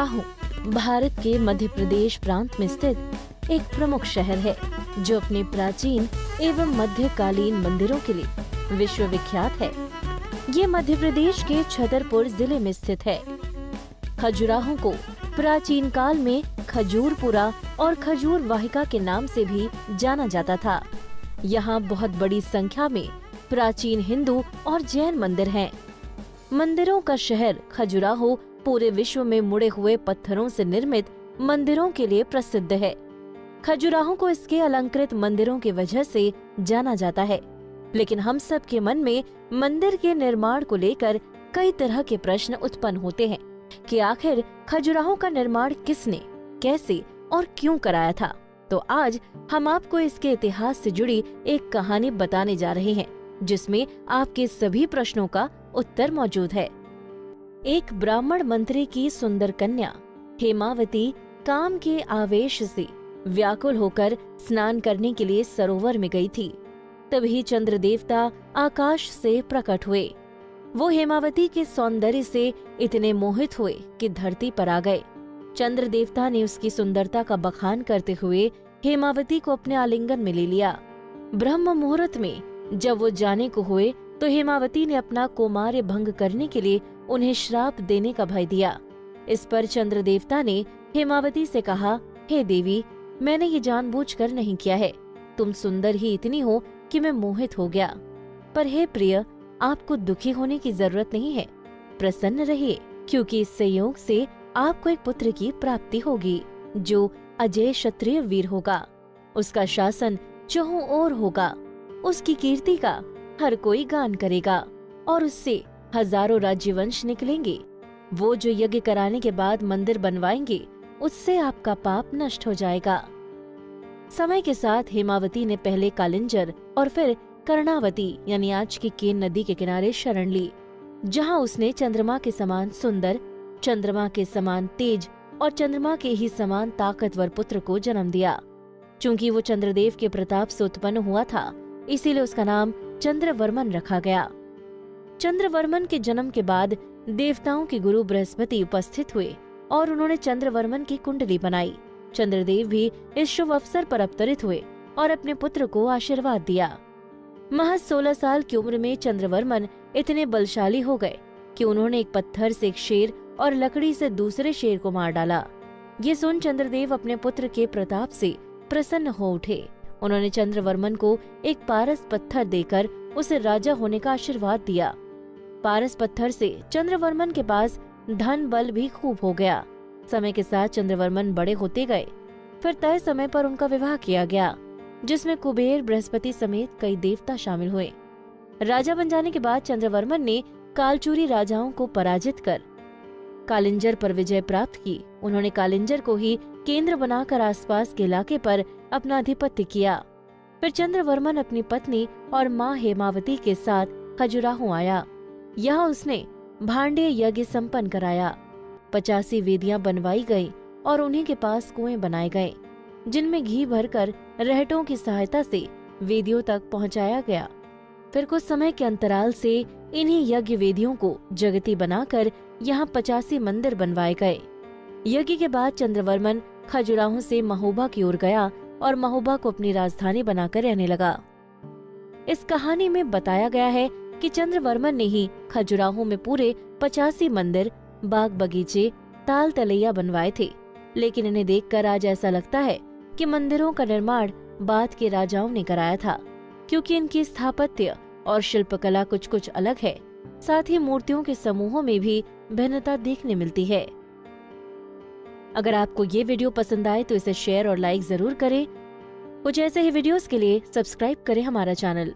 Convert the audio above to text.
खजुराहो भारत के मध्य प्रदेश प्रांत में स्थित एक प्रमुख शहर है जो अपने प्राचीन एवं मध्यकालीन मंदिरों के लिए विश्व विख्यात है। ये मध्य प्रदेश के छतरपुर जिले में स्थित है। खजुराहो को प्राचीन काल में खजूरपुरा और खजूर वाहिका के नाम से भी जाना जाता था। यहाँ बहुत बड़ी संख्या में प्राचीन हिंदू और जैन मंदिर हैं। मंदिरों का शहर खजुराहो पूरे विश्व में मुड़े हुए पत्थरों से निर्मित मंदिरों के लिए प्रसिद्ध है। खजुराहो को इसके अलंकृत मंदिरों की वजह से जाना जाता है, लेकिन हम सब के मन में मंदिर के निर्माण को लेकर कई तरह के प्रश्न उत्पन्न होते हैं कि आखिर खजुराहो का निर्माण किसने, कैसे और क्यों कराया था। तो आज हम आपको इसके इतिहास से जुड़ी एक कहानी बताने जा रहे हैं, जिसमें आपके सभी प्रश्नों का उत्तर मौजूद है। एक ब्राह्मण मंत्री की सुंदर कन्या हेमावती काम के आवेश से व्याकुल होकर स्नान करने के लिए सरोवर में गई थी। तभी चंद्र देवता आकाश से प्रकट हुए। वो हेमावती के सौंदर्य से इतने मोहित हुए कि धरती पर आ गए। चंद्र देवता ने उसकी सुंदरता का बखान करते हुए हेमावती को अपने आलिंगन में ले लिया। ब्रह्म मुहूर्त में जब वो जाने को हुए तो हेमावती ने अपना कौमार्य भंग करने के लिए उन्हें श्राप देने का भय दिया। इस पर चंद्र देवता ने हेमावती से कहा, हे देवी, मैंने ये जानबूझकर नहीं किया है। तुम सुंदर ही इतनी हो कि मैं मोहित हो गया। पर हे प्रिय, आपको दुखी होने की जरूरत नहीं है। प्रसन्न रहिए, क्योंकि इस संयोग से आपको एक पुत्र की प्राप्ति होगी जो अजय क्षत्रिय वीर होगा। उसका शासन चहुं ओर होगा। उसकी कीर्ति का हर कोई गान करेगा और उससे हजारों राज्यवंश निकलेंगे। वो जो यज्ञ कराने के बाद मंदिर बनवाएंगे, उससे आपका पाप नष्ट हो जाएगा। समय के साथ हेमावती ने पहले कालिंजर और फिर कर्णावती यानी आज की केन नदी के किनारे शरण ली, जहाँ उसने चंद्रमा के समान सुंदर, चंद्रमा के समान तेज और चंद्रमा के ही समान ताकतवर पुत्र को जन्म दिया। चूंकि वो चंद्रदेव के प्रताप से उत्पन्न हुआ था, इसीलिए उसका नाम चंद्रवर्मन रखा गया। चंद्रवर्मन के जन्म के बाद देवताओं के गुरु बृहस्पति उपस्थित हुए और उन्होंने चंद्रवर्मन की कुंडली बनाई। चंद्रदेव भी इस शुभ अवसर पर अवतरित हुए और अपने पुत्र को आशीर्वाद दिया। महज 16 साल की उम्र में चंद्रवर्मन इतने बलशाली हो गए कि उन्होंने एक पत्थर से एक शेर और लकड़ी से दूसरे शेर को मार डाला। ये सुन चंद्रदेव अपने पुत्र के प्रताप से प्रसन्न हो उठे। उन्होंने चंद्रवर्मन को एक पारस पत्थर देकर उसे राजा होने का आशीर्वाद दिया। पारस पत्थर से चंद्रवर्मन के पास धन बल भी खूब हो गया। समय के साथ चंद्रवर्मन बड़े होते गए। फिर तय समय पर उनका विवाह किया गया, जिसमें कुबेर, बृहस्पति समेत कई देवता शामिल हुए। राजा बन जाने के बाद चंद्रवर्मन ने कालचूरी राजाओं को पराजित कर कालिंजर पर विजय प्राप्त की। उन्होंने कालिंजर को ही केंद्र बनाकर आसपास के इलाके पर अपना अधिपत्य किया। फिर चंद्रवर्मन अपनी पत्नी और माँ हेमावती के साथ खजुराहो आया। यहाँ उसने भांडे यज्ञ संपन्न कराया। 85 वेदियां बनवाई गई और उन्हीं के पास कुएं बनाए गए, जिनमें घी भरकर रहटों की सहायता से वेदियों तक पहुँचाया गया। फिर कुछ समय के अंतराल से इन्हीं यज्ञ वेदियों को जगती बनाकर यहाँ 85 मंदिर बनवाए गए। यज्ञ के बाद चंद्रवर्मन खजुराहो से महोबा की ओर गया और महोबा को अपनी राजधानी बनाकर रहने लगा। इस कहानी में बताया गया है कि चंद्रवर्मन ने ही खजुराहो में पूरे 85 मंदिर, बाग बगीचे, ताल तलैया बनवाए थे। लेकिन इन्हें देखकर आज ऐसा लगता है कि मंदिरों का निर्माण बाद के राजाओं ने कराया था, क्योंकि इनकी स्थापत्य और शिल्पकला कुछ कुछ अलग है। साथ ही मूर्तियों के समूहों में भी भिन्नता देखने मिलती है। अगर आपको ये वीडियो पसंद आए तो इसे शेयर और लाइक जरूर करें। कुछ ऐसे ही वीडियोस के लिए सब्सक्राइब करें हमारा चैनल।